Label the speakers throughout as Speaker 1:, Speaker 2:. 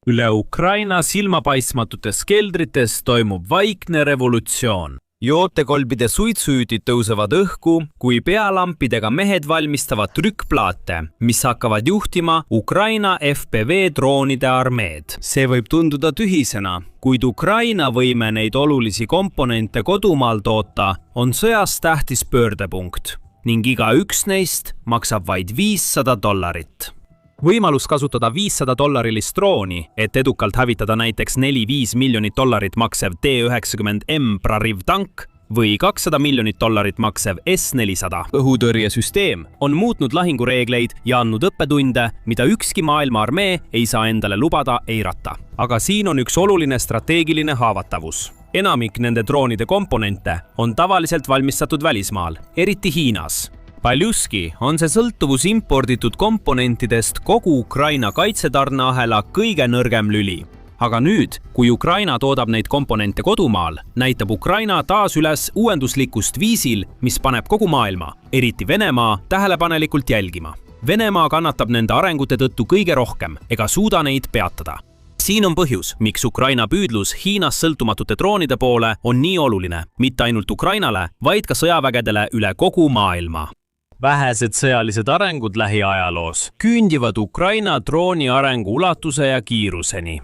Speaker 1: Üle Ukraina silmapaistmatutes keldrites toimub vaikne revolutsioon. Jootekolbide suitsujütid tõusevad õhku, kui pealampidega mehed valmistavad trükkplaate, mis hakkavad juhtima Ukraina FPV droonide armeed. See võib tunduda tühisena, kuid Ukraina võime neid olulisi komponente kodumaal toota on sõjas tähtis pöördepunkt ning iga üks neist maksab vaid $500. Võimalus kasutada $500 drooni, et edukalt hävitada näiteks $4-5 miljonit maksev T-90M Prariv tank või $200 miljonit maksev S-400 õhutõrjesüsteem on muutnud lahingureegleid ja andnud õppetunde, mida ükski maailma armee ei saa endale lubada eirata. Aga siin on üks oluline strateegiline haavatavus. Enamik nende droonide komponente on tavaliselt valmistatud välismaal, eriti Hiinas. Paljuski on see sõltuvus imporditud komponentidest kogu Ukraina kaitsetarneahela kõige nõrgem lüli. Aga nüüd, kui Ukraina toodab neid komponente kodumaal, näitab Ukraina taas üles uuenduslikust viisil, mis paneb kogu maailma, eriti Venemaa, tähelepanelikult jälgima. Venemaa kannatab nende arengute tõttu kõige rohkem ega suuda neid peatada. Siin on põhjus, miks Ukraina püüdlus Hiinas sõltumatute droonide poole on nii oluline, mitte ainult Ukrainale, vaid ka sõjavägedele üle kogu maailma. Vähesed sõjalised arengud lähiajaloos küündivad Ukraina drooni arengu ulatuse ja kiiruseni.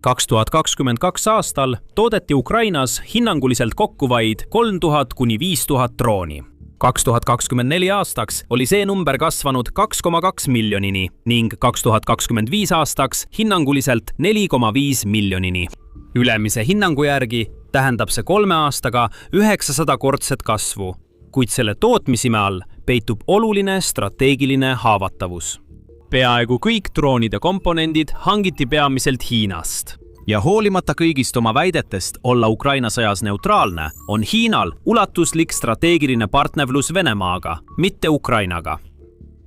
Speaker 1: 2022 aastal toodeti Ukrainas hinnanguliselt kokku vaid 3000–5000 drooni. 2024 aastaks oli see number kasvanud 2,2 miljonini ning 2025 aastaks hinnanguliselt 4,5 miljonini. Ülemise hinnangu järgi tähendab see 3 aastaga 900-kordset kasvu, kuid selle tootmisime all peitub oluline strateegiline haavatavus. Peaaegu kõik droonide komponendid hangiti peamiselt Hiinast. Ja hoolimata kõigist oma väidetest olla Ukraina sõjas neutraalne, on Hiinal ulatuslik strateegiline partnerlus Venemaaga, mitte Ukrainaga.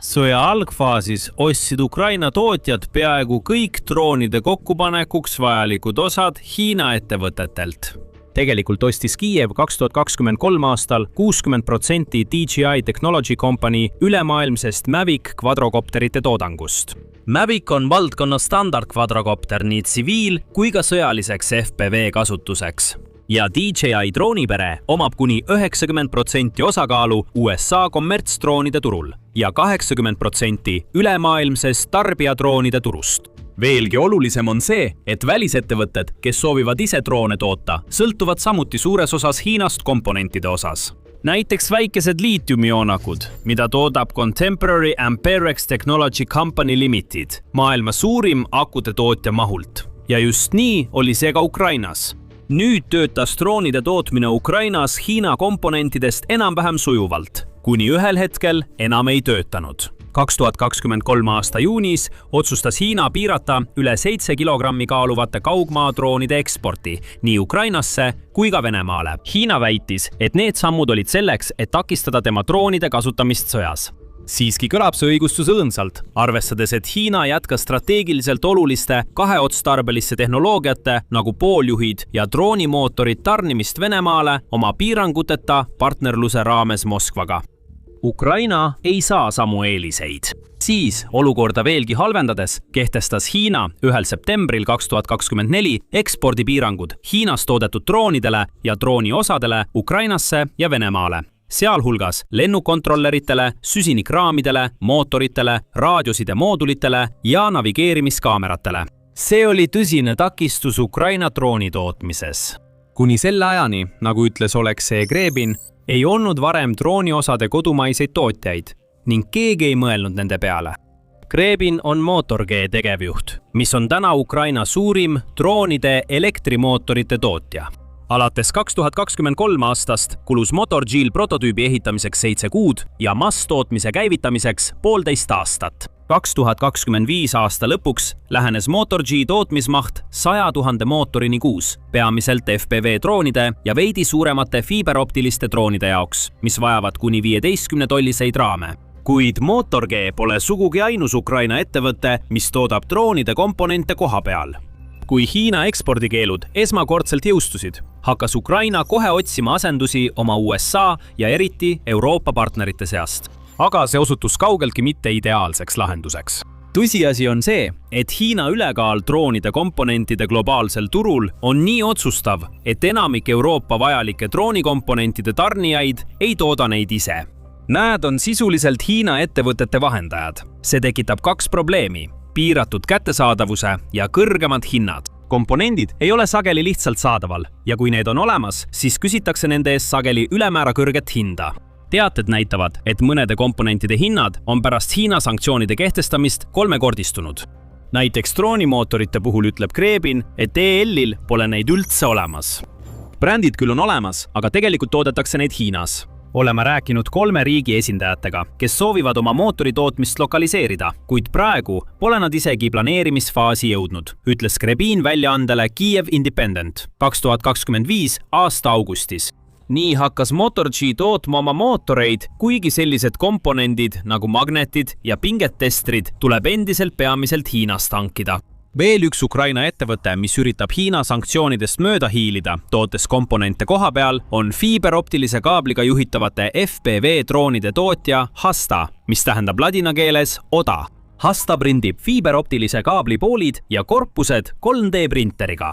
Speaker 1: Sõja algfaasis ostsid Ukraina tootjad peaaegu kõik droonide kokkupanekuks vajalikud osad Hiina ettevõtetelt. Tegelikult ostis Kiiev 2023 aastal 60% DJI Technology Company ülemaailmsest Mavic kvadrokopterite toodangust. Mavic on valdkonna standardkvadrokopter nii tsiviil- kui ka sõjaliseks FPV kasutuseks. Ja DJI droonipere omab kuni 90% osakaalu USA kommertsdroonide turul ja 80% ülemaailmsest tarbijadroonide turust. Veelgi olulisem on see, et välisettevõtted, kes soovivad ise droone toota, sõltuvad samuti suures osas Hiinast komponentide osas. Näiteks väikesed liitiumionakud, mida toodab Contemporary Amperex Technology Company Limited, maailma suurim akude tootja mahult. Ja just nii oli see ka Ukrainas. Nüüd töötas droonide tootmine Ukrainas Hiina komponentidest enam-vähem sujuvalt, kuni ühel hetkel enam ei töötanud. 2023 aasta juunis otsustas Hiina piirata üle 7 kilogrammi kaaluvate kaugmaadroonide eksporti nii Ukrainasse kui ka Venemaale. Hiina väitis, et need sammud olid selleks, et takistada tema droonide kasutamist sõjas. Siiski kõlab see õigustus õõnsalt, arvestades, et Hiina jätkas strateegiliselt oluliste kaheotstarbelisse tehnoloogiate nagu pooljuhid ja droonimootorid tarnimist Venemaale oma piiranguteta partnerluse raames Moskvaga. Ukraina ei saa samu eeliseid. Siis olukorda veelgi halvendades kehtestas Hiina 1. septembril 2024 ekspordipiirangud Hiinas toodetud droonidele ja drooniosadele Ukrainasse ja Venemaale, sealhulgas lennukontrolleritele, süsinikraamidele, mootoritele, raadioside moodulitele ja navigeerimiskaameratele. See oli tõsine takistus Ukraina drooni tootmises. Kuni selle ajani, nagu ütles Oleksei Grebin, ei olnud varem drooniosade kodumaiseid tootjaid ning keegi ei mõelnud nende peale. Grebin on MotorG tegevjuht, mis on täna Ukraina suurim droonide elektrimootorite tootja. Alates 2023 aastast kulus MotorG-l prototüübi ehitamiseks 7 kuud ja masstootmise käivitamiseks 1,5 aastat. 2025 aasta lõpuks lähenes MotorG tootmismaht 100 000 mootorini kuus, peamiselt FPV droonide ja veidi suuremate fiiberoptiliste droonide jaoks, mis vajavad kuni 15-tolliseid raame. Kuid MotorG pole sugugi ainus Ukraina ettevõte, mis toodab droonide komponente koha peal. Kui Hiina ekspordikeelud esmakordselt jõustusid, hakkas Ukraina kohe otsima asendusi oma USA ja eriti Euroopa partnerite seast. Aga see osutus kaugeltki mitte ideaalseks lahenduseks. Tõsiasi on see, et Hiina ülekaal droonide komponentide globaalsel turul on nii otsustav, et enamik Euroopa vajalike droonikomponentide tarnijaid ei tooda neid ise. Nad on sisuliselt Hiina ettevõtete vahendajad. See tekitab 2 probleemi: piiratud kättesaadavuse ja kõrgemad hinnad. Komponendid ei ole sageli lihtsalt saadaval ja kui need on olemas, siis küsitakse nende eest sageli ülemäära kõrget hinda. Teated näitavad, et mõnede komponentide hinnad on pärast Hiina sanktsioonide kehtestamist 3-kordistunud. Näiteks droonimootorite puhul ütleb Krebin, et EL-il pole neid üldse olemas. Brändid küll on olemas, aga tegelikult toodetakse neid Hiinas. Oleme rääkinud 3 riigi esindajatega, kes soovivad oma mootori tootmist lokaliseerida, kuid praegu pole nad isegi planeerimisfaasi jõudnud, ütles Krebin väljaandele Kiev Independent 2025 aasta augustis. Nii hakkas Motor-G tootma oma mootoreid, kuigi sellised komponendid nagu magnetid ja pingetestrid tuleb endiselt peamiselt Hiinast hankida. Veel üks Ukraina ettevõte, mis üritab Hiina sanktsioonidest mööda hiilida, tootes komponente koha peal, on fiiberoptilise kaabliga juhitavate FPV droonide tootja Hasta, mis tähendab ladina keeles oda. Hasta prindib fiiberoptilise kaabli poolid ja korpused 3D printeriga.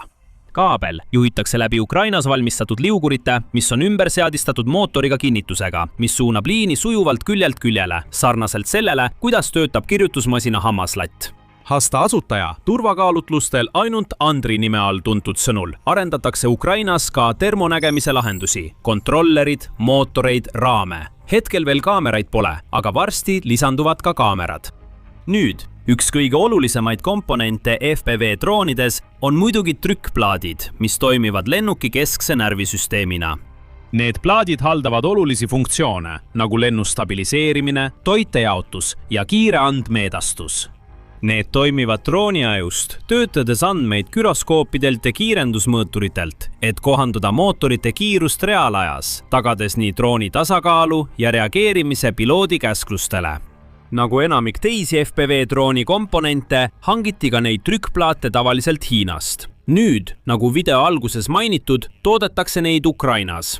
Speaker 1: Kaabel juhitakse läbi Ukrainas valmistatud liugurite, mis on ümberseadistatud mootoriga kinnitusega, mis suunab liini sujuvalt küljelt küljele, sarnaselt sellele, kuidas töötab kirjutusmasina hammaslatt. Hasta asutaja turvakaalutlustel ainult Andri nime all tuntud sõnul arendatakse Ukrainas ka termonägemise lahendusi, kontrollerid, mootoreid, raame. Hetkel veel kaameraid pole, aga varsti lisanduvad ka kaamerad. Nüüd, üks kõige olulisemaid komponente FPV droonides on muidugi trükkplaadid, mis toimivad lennuki keskse närvisüsteemina. Need plaadid haldavad olulisi funktsioone, nagu lennu stabiliseerimine, toitejaotus ja kiire andmeedastus. Need toimivad drooniajust, töötades andmeid güroskoopidelt ja kiirendusmõõturitelt, et kohanduda mootorite kiirust reaalajas, tagades nii drooni tasakaalu ja reageerimise piloodi käsklustele. Nagu enamik teisi FPV drooni komponente, hangiti ka neid trükkplaate tavaliselt Hiinast. Nüüd, nagu video alguses mainitud, toodetakse neid Ukrainas.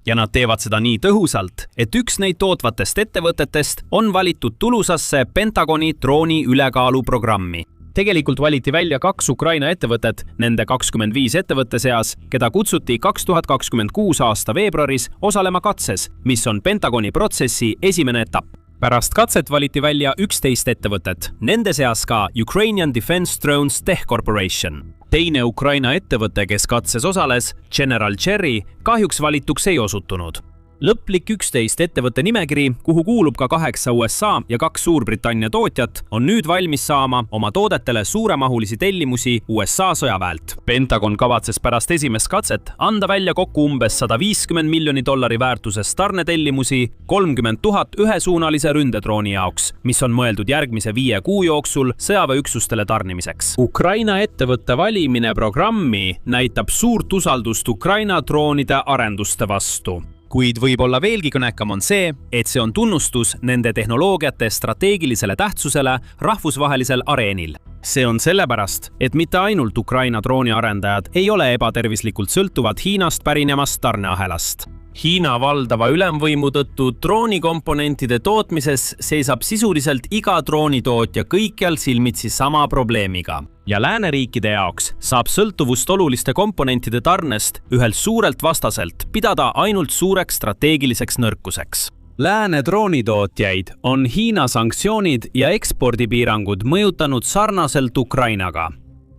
Speaker 1: Ja nad teevad seda nii tõhusalt, et üks neid tootvatest ettevõtetest on valitud tulusasse Pentagoni drooni ülekaalu programmi. Tegelikult valiti välja 2 Ukraina ettevõtet nende 25 ettevõtte seas, keda kutsuti 2026 aasta veebruaris osalema katses, mis on Pentagoni protsessi esimene etapp. Pärast katset valiti välja 11 ettevõtet, nende seas ka Ukrainian Defense Drones Tech Corporation. Teine Ukraina ettevõte, kes katses osales, General Cherry, kahjuks valituks ei osutunud. Lõplik 11 ettevõtte nimekiri, kuhu kuulub ka 8 USA ja 2 Suurbritannia tootjat, on nüüd valmis saama oma toodetele suuremahulisi tellimusi USA sõjaväelt. Pentagon kavatses pärast esimest katset anda välja kokku umbes $150 miljoni väärtuses tarnetellimusi 30 000 ühesuunalise ründedrooni jaoks, mis on mõeldud järgmise 5 kuu jooksul sõjaväeüksustele tarnimiseks. Ukraina ettevõtte valimine programmi näitab suurt usaldust Ukraina droonide arenduste vastu. Kuid võib-olla veelgi kõnekam on see, et see on tunnustus nende tehnoloogiate strateegilisele tähtsusele rahvusvahelisel areenil. See on sellepärast, et mitte ainult Ukraina drooniarendajad ei ole ebatervislikult sõltuvad Hiinast pärinemast tarneahelast. Hiina valdava ülemvõimu tõttu droonikomponentide tootmises seisab sisuliselt iga droonitootja kõikjal silmitsi sama probleemiga. Ja lääneriikide jaoks saab sõltuvust oluliste komponentide tarnest ühelt suurelt vastaselt pidada ainult suureks strateegiliseks nõrkuseks. Lääne droonitootjaid on Hiina sanktsioonid ja ekspordipiirangud mõjutanud sarnaselt Ukrainaga.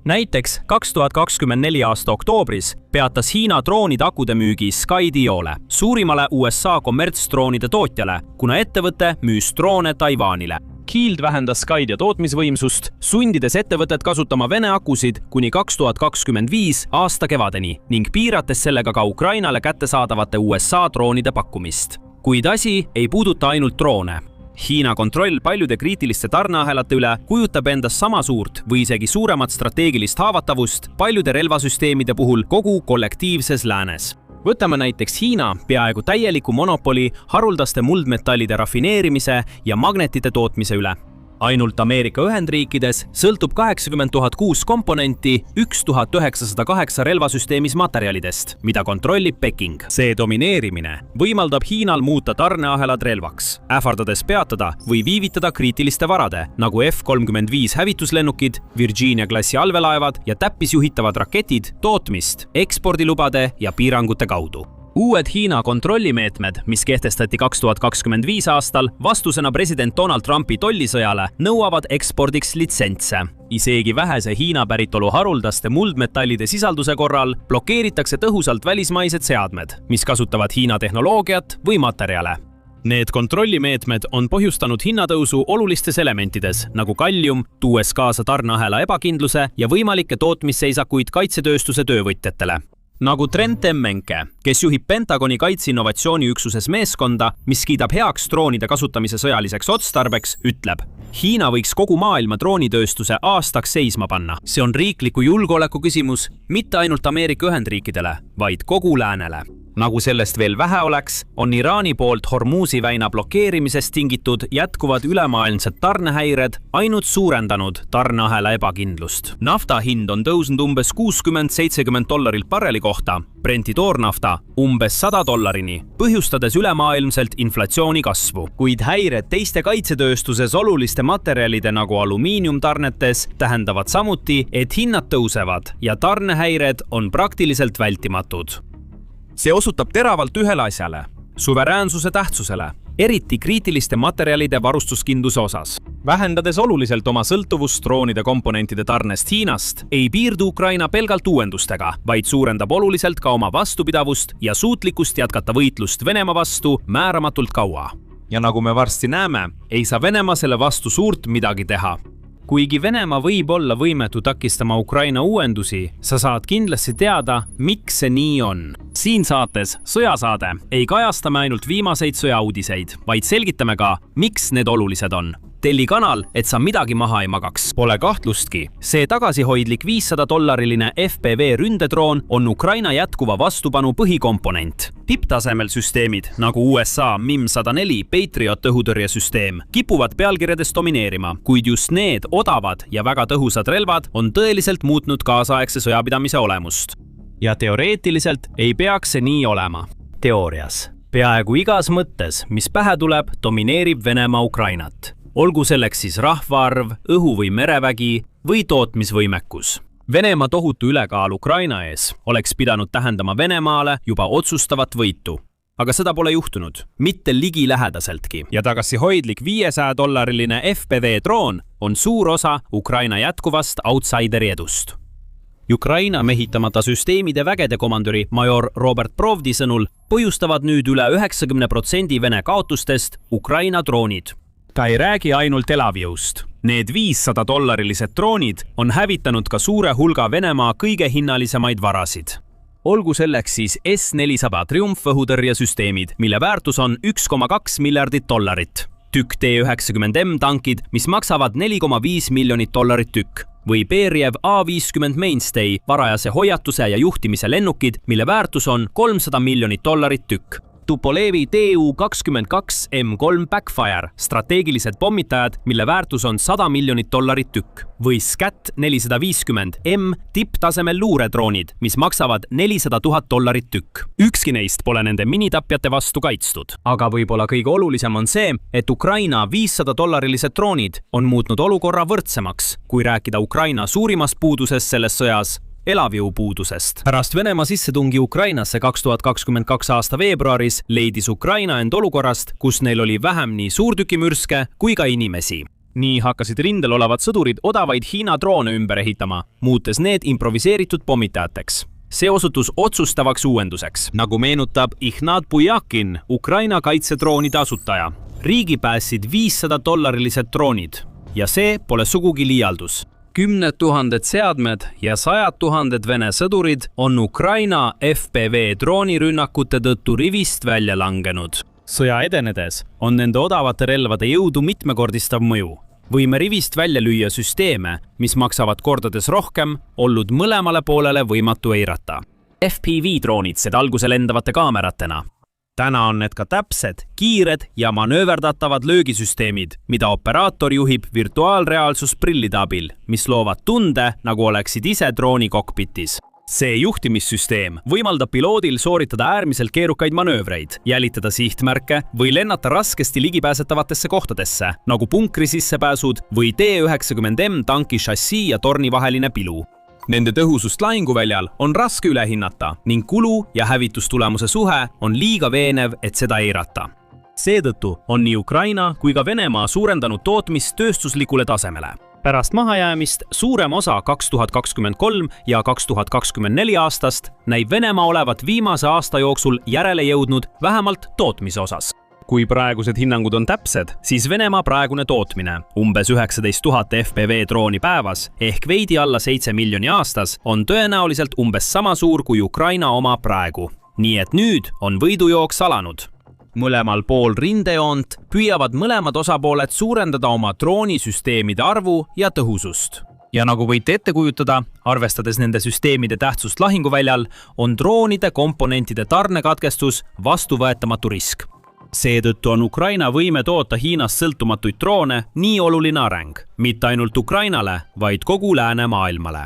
Speaker 1: Näiteks 2024 aasta oktoobris peatas Hiina droonide akude müügi Skydiole, suurimale USA kommertsdroonide tootjale, kuna ettevõte müüs droone Taiwanile. Kiild vähendas Skydia tootmisvõimsust, sundides ettevõtet kasutama Vene akusid kuni 2025 aasta kevadeni ning piirates sellega ka Ukrainale kättesaadavate USA droonide pakkumist. Kuid asi ei puuduta ainult droone. Hiina kontroll paljude kriitiliste tarneahelate üle kujutab endast sama suurt või isegi suuremat strateegilist haavatavust paljude relvasüsteemide puhul kogu kollektiivses läänes. Võtame näiteks Hiina peaaegu täieliku monopoli haruldaste muldmetallide rafineerimise ja magnetite tootmise üle. ainult Ameerika Ühendriikides sõltub 80,006 komponenti 1908 relvasüsteemis materjalidest, mida kontrollib Peking. See domineerimine võimaldab Hiinal muuta tarneahelad relvaks, ähvardades peatada või viivitada kriitiliste varade, nagu F-35 hävituslennukid, Virginia klassi allveelaevad ja täppisjuhitavad raketid tootmist ekspordilubade ja piirangute kaudu. Uued Hiina kontrollimeetmed, mis kehtestati 2025 aastal vastusena president Donald Trumpi tollisõjale, nõuavad ekspordiks litsentse. Isegi vähese Hiina päritolu haruldaste muldmetallide sisalduse korral blokeeritakse tõhusalt välismaised seadmed, mis kasutavad Hiina tehnoloogiat või materjale. Need kontrollimeetmed on põhjustanud hinnatõusu olulistes elementides, nagu kallium, tuues kaasa tarneahela ebakindluse ja võimalikke tootmisseisakuid kaitsetööstuse töövõtjatele. Nagu Trent Temmenke, kes juhib Pentagoni kaitseinnovatsiooniüksuses meeskonda, mis kiidab heaks droonide kasutamise sõjaliseks otstarbeks, ütleb: Hiina võiks kogu maailma droonitööstuse aastaks seisma panna. See on riikliku julgeoleku küsimus mitte ainult Ameerika Ühendriikidele, vaid kogu läänele. Nagu sellest veel vähe oleks, on Iraani poolt Hormuzi väina blokeerimisest tingitud jätkuvad ülemaailmsed tarnehäired ainult suurendanud tarneahela ebakindlust. Nafta hind on tõusnud umbes $60–70 barreli kohta, Brenti toornafta umbes $100, põhjustades ülemaailmselt inflatsiooni kasvu. Kuid häired teiste kaitsetööstuses oluliste materjalide nagu alumiiniumtarnetes tähendavad samuti, et hinnad tõusevad ja tarnehäired on praktiliselt vältimatud. See osutab teravalt ühele asjale, suveräänsuse tähtsusele, eriti kriitiliste materjalide varustuskindluse osas. Vähendades oluliselt oma sõltuvust droonide komponentide tarnest Hiinast, ei piirdu Ukraina pelgalt uuendustega, vaid suurendab oluliselt ka oma vastupidavust ja suutlikkust jätkata võitlust Venemaa vastu määramatult kaua. Ja nagu me varsti näeme, ei saa Venemaa selle vastu suurt midagi teha. Kuigi Venemaa võib olla võimetu takistama Ukraina uuendusi, sa saad kindlasti teada, miks see nii on. Siin saates Sõjasaade ei kajasta me ainult viimaseid sõjauudiseid, vaid selgitame ka, miks need olulised on. Telli kanal, et sa midagi maha ei magaks. Pole kahtlustki, see tagasihoidlik $500 FPV ründedroon on Ukraina jätkuva vastupanu põhikomponent. Tipptasemel süsteemid, nagu USA MIM-104 Patriot õhutõrjesüsteem, kipuvad pealkirjades domineerima, kuid just need odavad ja väga tõhusad relvad on tõeliselt muutnud kaasaegse sõjapidamise olemust. Ja teoreetiliselt ei peaks see nii olema. Teoorias. Peaaegu igas mõttes, mis pähe tuleb, domineerib Venemaa Ukrainat. Olgu selleks siis rahvaarv, õhu- või merevägi või tootmisvõimekus. Venemaa tohutu ülekaal Ukraina ees oleks pidanud tähendama Venemaale juba otsustavat võitu. Aga seda pole juhtunud, mitte ligilähedaseltki. Ja tagasihoidlik $500 FPV droon on suur osa Ukraina jätkuvast outsideri edust. Ukraina mehitamata süsteemide vägede komandöri major Robert Provdi sõnul põhjustavad nüüd üle 90% Vene kaotustest Ukraina droonid. Ta ei räägi ainult elavjõust. Need $500 droonid on hävitanud ka suure hulga Venemaa kõige hinnalisemaid varasid. Olgu selleks siis S-400 Triumph õhutõrjesüsteemid, mille väärtus on $1,2 miljardit. Tükk T-90M tankid, mis maksavad $4,5 miljonit tükk, või Beriev A-50 Mainstay varajase hoiatuse ja juhtimise lennukid, mille väärtus on $300 miljonit tükk. Tupolevi Tu-22 M3 Backfire, strateegilised pommitajad, mille väärtus on $100 miljonit tükk, või Scat-450M tipptasemel luuredroonid, mis maksavad $400 000 tükk. Ükski neist pole nende minitapjate vastu kaitstud. Aga võib-olla kõige olulisem on see, et Ukraina $500 droonid on muutnud olukorra võrdsemaks, kui rääkida Ukraina suurimast puudusest selles sõjas, elavjõupuudusest. Pärast Venemaa sissetungi Ukrainasse 2022 aasta veebruaris leidis Ukraina end olukorrast, kus neil oli vähem nii suurtükimürske kui ka inimesi. Nii hakkasid rindel olevad sõdurid odavaid Hiina droone ümber ehitama, muutes need improviseeritud pommitajateks. See osutus otsustavaks uuenduseks, nagu meenutab Ignat Bujakin, Ukraina kaitsedroonide asutaja. Riigi päästsid $500 droonid ja see pole sugugi liialdus. 10 000 seadmed ja 100 000 Vene sõdurid on Ukraina FPV droonirünnakute tõttu rivist välja langenud. Sõja edenedes on nende odavate relvade jõudu mitmekordistav mõju. Võime rivist välja lüüa süsteeme, mis maksavad kordades rohkem, olnud mõlemale poolele võimatu eirata. FPV droonid seda alguse lendavate kaameratena. Täna on need ka täpsed, kiired ja manööverdatavad löögisüsteemid, mida operaator juhib virtuaalreaalsusprillide abil, mis loovad tunde, nagu oleksid ise drooni kokpitis. See juhtimissüsteem võimaldab piloodil sooritada äärmiselt keerukaid manöövreid, jälitada sihtmärke või lennata raskesti ligipääsetavatesse kohtadesse, nagu punkri sissepääsud või T-90M tanki šassii ja torni vaheline pilu. Nende tõhusust lahinguväljal on raske üle hinnata ning kulu ja hävitustulemuse suhe on liiga veenev, et seda eirata. Seetõttu on nii Ukraina kui ka Venemaa suurendanud tootmist tööstuslikule tasemele. Pärast mahajäämist suurem osa 2023 ja 2024 aastast näib Venemaa olevat viimase aasta jooksul järele jõudnud vähemalt tootmise osas. Kui praegused hinnangud on täpsed, siis Venemaa praegune tootmine, umbes 19 000 FPV drooni päevas ehk veidi alla 7 miljoni aastas, on tõenäoliselt umbes sama suur kui Ukraina oma praegu. Nii et nüüd on võidujooks alanud. Mõlemal pool rindejoont püüavad mõlemad osapooled suurendada oma droonisüsteemide arvu ja tõhusust. Ja nagu võite ette kujutada, arvestades nende süsteemide tähtsust lahinguväljal, on droonide komponentide tarnekatkestus vastuvõetamatu risk. Seetõttu on Ukraina võime toota Hiinast sõltumatuid droone nii oluline areng, mitte ainult Ukrainale, vaid kogu läänemaailmale.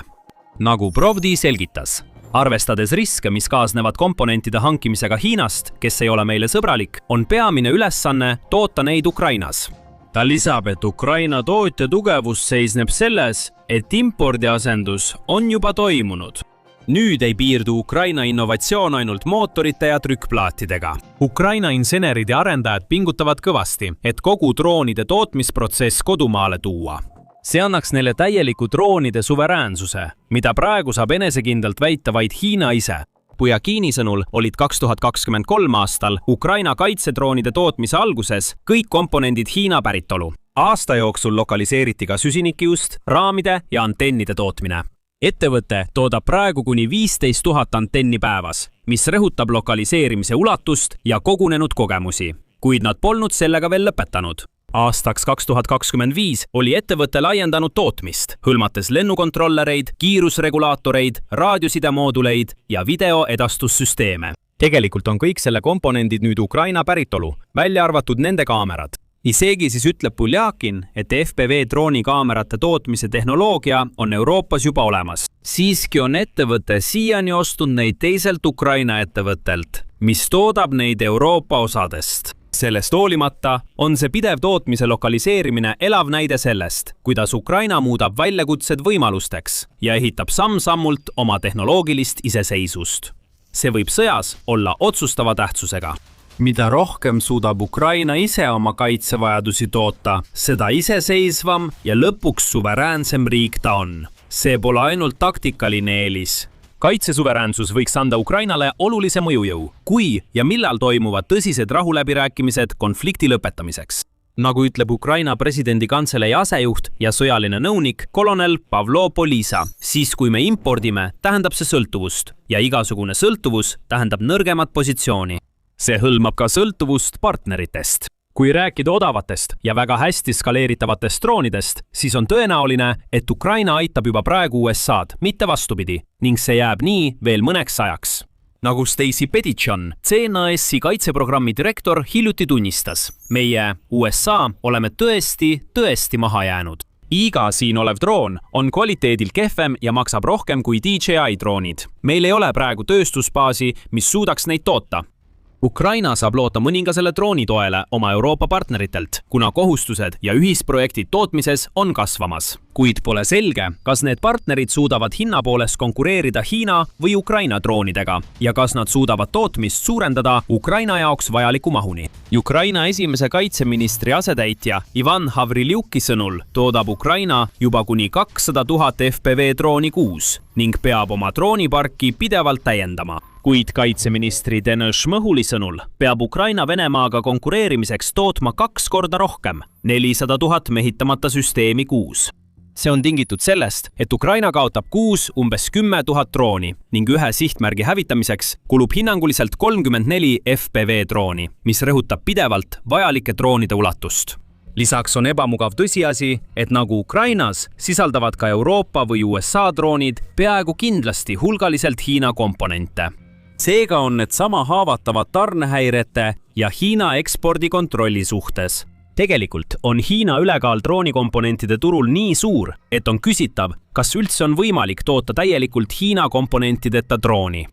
Speaker 1: Nagu Provdi selgitas, arvestades riske, mis kaasnevad komponentide hankimisega Hiinast, kes ei ole meile sõbralik, on peamine ülesanne toota neid Ukrainas. Ta lisab, et Ukraina tootja tugevus seisneb selles, et impordiasendus on juba toimunud. Nüüd ei piirdu Ukraina innovatsioon ainult mootorite ja trükkplaatidega. Ukraina insenerid ja arendajad pingutavad kõvasti, et kogu droonide tootmisprotsess kodumaale tuua. See annaks neile täieliku droonide suveräänsuse, mida praegu saab enesekindlalt väita vaid Hiina ise. Pujakini sõnul olid 2023 aastal Ukraina kaitsedroonide tootmise alguses kõik komponendid Hiina päritolu. Aasta jooksul lokaliseeriti ka süsinikiust, raamide ja antennide tootmine. Ettevõte toodab praegu kuni 15 000 antenni päevas, mis rõhutab lokaliseerimise ulatust ja kogunenud kogemusi, kuid nad polnud sellega veel lõpetanud. Aastaks 2025 oli ettevõte laiendanud tootmist, hõlmates lennukontrollereid, kiirusregulaatoreid, raadiosidemoodulaid ja videoedastussüsteeme. Tegelikult on kõik selle komponendid nüüd Ukraina päritolu, välja arvatud nende kaamerad. Isegi siis ütleb Puljakin, et FPV drooni kaamerate tootmise tehnoloogia on Euroopas juba olemas. Siiski on ettevõte siiani ostnud neid teiselt Ukraina ettevõttelt, mis toodab neid Euroopa osadest. Sellest hoolimata on see pidev tootmise lokaliseerimine elav näide sellest, kuidas Ukraina muudab väljakutsed võimalusteks ja ehitab samm-sammult oma tehnoloogilist iseseisvust. See võib sõjas olla otsustava tähtsusega. Mida rohkem suudab Ukraina ise oma kaitsevajadusi toota, seda iseseisvam ja lõpuks suveräänsem riik ta on. See pole ainult taktikaline eelis. Kaitsesuveräänsus võiks anda Ukrainale olulise mõjujõu, kui ja millal toimuvad tõsised rahuläbirääkimised konflikti lõpetamiseks. Nagu ütleb Ukraina presidendi kantselei asejuht ja sõjaline nõunik kolonel Pavlo Polisa, siis kui me impordime, tähendab see sõltuvust ja igasugune sõltuvus tähendab nõrgemat positsiooni. See hõlmab ka sõltuvust partneritest. Kui rääkida odavatest ja väga hästi skaleeritavatest droonidest, siis on tõenäoline, et Ukraina aitab juba praegu USA'd, mitte vastupidi, ning see jääb nii veel mõneks ajaks. Nagu Stacy Petitjon, CNAS-i kaitseprogrammi direktor hiljuti tunnistas, meie USA oleme tõesti maha jäänud. Iga siin olev droon on kvaliteedil kehvem ja maksab rohkem kui DJI droonid. Meil ei ole praegu tööstusbaasi, mis suudaks neid toota. Ukraina saab loota mõningasele droonitoele oma Euroopa partneritelt, kuna kohustused ja ühisprojektid tootmises on kasvamas. Kuid pole selge, kas need partnerid suudavad hinna poolest konkureerida Hiina või Ukraina droonidega ja kas nad suudavad tootmist suurendada Ukraina jaoks vajaliku mahuni. Ukraina esimese kaitseministri asetäitja Ivan Havriljuki sõnul toodab Ukraina juba kuni 200 000 FPV drooni kuus ning peab oma drooniparki pidevalt täiendama. Kuid kaitseministri Denis Šmõhuli sõnul peab Ukraina Venemaaga konkureerimiseks tootma 2 korda rohkem, 400 000 mehitamata süsteemi kuus. See on tingitud sellest, et Ukraina kaotab kuus umbes 10 000 drooni ning ühe sihtmärgi hävitamiseks kulub hinnanguliselt 34 FPV drooni, mis rõhutab pidevalt vajalike droonide ulatust. Lisaks on ebamugav tõsiasi, et nagu Ukrainas sisaldavad ka Euroopa või USA droonid peaaegu kindlasti hulgaliselt Hiina komponente. seega on need sama haavatavad tarnehäirete ja Hiina ekspordikontrolli suhtes. Tegelikult on Hiina ülekaal droonikomponentide turul nii suur, et on küsitav, kas üldse on võimalik toota täielikult Hiina komponentideta drooni.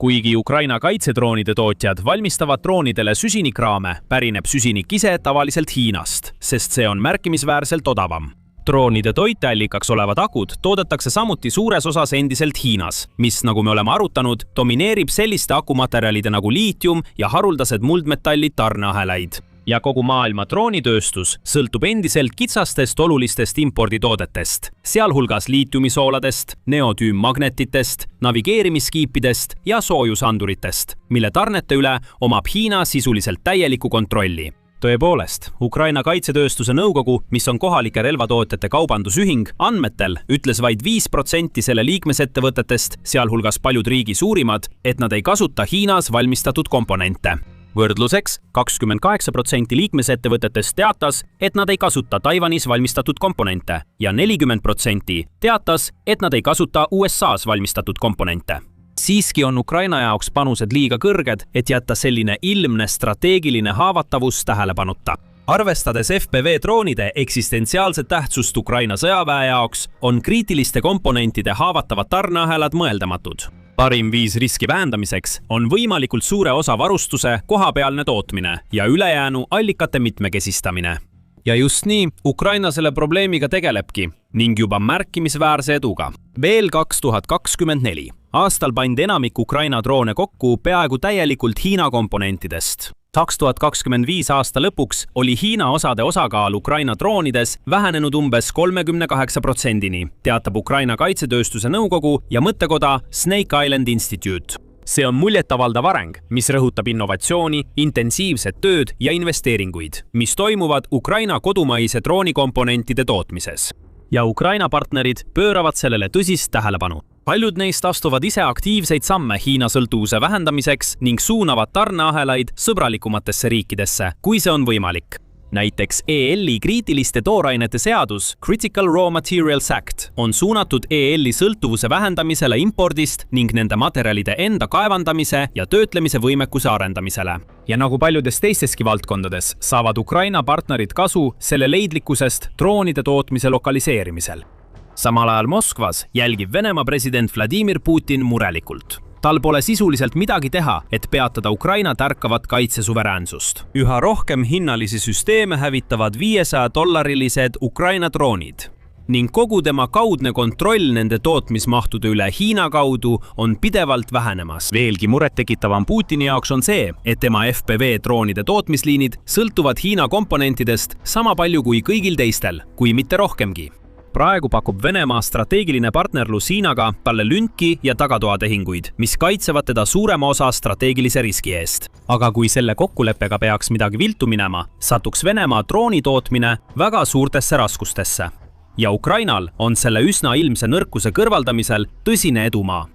Speaker 1: Kuigi Ukraina kaitsedroonide tootjad valmistavad droonidele süsinikraame, pärineb süsinik ise tavaliselt Hiinast, sest see on märkimisväärselt odavam. Droonide toiteallikaks olevad akud toodetakse samuti suures osas endiselt Hiinas, mis, nagu me oleme arutanud, domineerib selliste akumaterjalide nagu liitium ja haruldased muldmetallid tarneahelaid. Ja kogu maailma droonitööstus sõltub endiselt kitsastest olulistest imporditoodetest, sealhulgas liitiumisooladest, neotüümmagnetitest, navigeerimiskiipidest ja soojusanduritest, mille tarnete üle omab Hiina sisuliselt täieliku kontrolli. Tõepoolest, Ukraina kaitsetööstuse nõukogu, mis on kohalike relvatootjate kaubandusühing, andmetel ütles vaid 5% selle liikmesettevõtetest, sealhulgas paljud riigi suurimad, et nad ei kasuta Hiinas valmistatud komponente. Võrdluseks, 28% liikmesettevõtetest teatas, et nad ei kasuta Taiwanis valmistatud komponente ja 40% teatas, et nad ei kasuta USA's valmistatud komponente. Siiski on Ukraina jaoks panused liiga kõrged, et jätta selline ilmne strateegiline haavatavus tähelepanuta. Arvestades FPV droonide eksistentsiaalset tähtsust Ukraina sõjaväe jaoks, on kriitiliste komponentide haavatavad tarneahelad mõeldamatud. Parim viis riski vähendamiseks on võimalikult suure osa varustuse kohapealne tootmine ja ülejäänu allikate mitmekesistamine. Ja just nii Ukraina selle probleemiga tegelebki ning juba märkimisväärse eduga. Veel 2024. Aastal pandi enamik Ukraina droone kokku peaaegu täielikult Hiina komponentidest. 2025 aasta lõpuks oli Hiina osade osakaal Ukraina droonides vähenenud umbes 38%-ni, teatab Ukraina kaitsetööstuse nõukogu ja mõttekoda Snake Island Institute. See on muljetavaldav areng, mis rõhutab innovatsiooni, intensiivset tööd ja investeeringuid, mis toimuvad Ukraina kodumaise droonikomponentide tootmises. Ja Ukraina partnerid pööravad sellele tõsist tähelepanu. Paljud neist astuvad ise aktiivseid samme Hiina sõltuvuse vähendamiseks ning suunavad tarneahelaid sõbralikumatesse riikidesse, kui see on võimalik. Näiteks EL-i kriitiliste toorainete seadus Critical Raw Materials Act on suunatud EL-i sõltuvuse vähendamisele impordist ning nende materjalide enda kaevandamise ja töötlemise võimekuse arendamisele. Ja nagu paljudes teisteski valdkondades, saavad Ukraina partnerid kasu selle leidlikkusest droonide tootmise lokaliseerimisel. Samal ajal Moskvas jälgib Venemaa president Vladimir Putin murelikult. Tal pole sisuliselt midagi teha, et peatada Ukraina tärkavat kaitsesuveräänsust. Üha rohkem hinnalisi süsteeme hävitavad $500 Ukraina droonid ning kogu tema kaudne kontroll nende tootmismahtude üle Hiina kaudu on pidevalt vähenemas. Veelgi murettekitavam Putini jaoks on see, et tema FPV droonide tootmisliinid sõltuvad Hiina komponentidest sama palju kui kõigil teistel, kui mitte rohkemgi. Praegu pakub Venemaa strateegiline partnerlus Hiinaga talle lünki ja tagatoatehinguid, mis kaitsevad teda suurema osa strateegilise riski eest. Aga kui selle kokkuleppega peaks midagi viltu minema, satuks Venemaa droonitootmine väga suurtesse raskustesse. Ja Ukrainal on selle üsna ilmse nõrkuse kõrvaldamisel tõsine edumaa.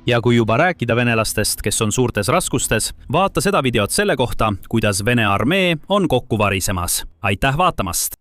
Speaker 1: Ja kui juba rääkida venelastest, kes on suurtes raskustes, vaata seda videot selle kohta, kuidas Vene armee on kokku varisemas. Aitäh vaatamast!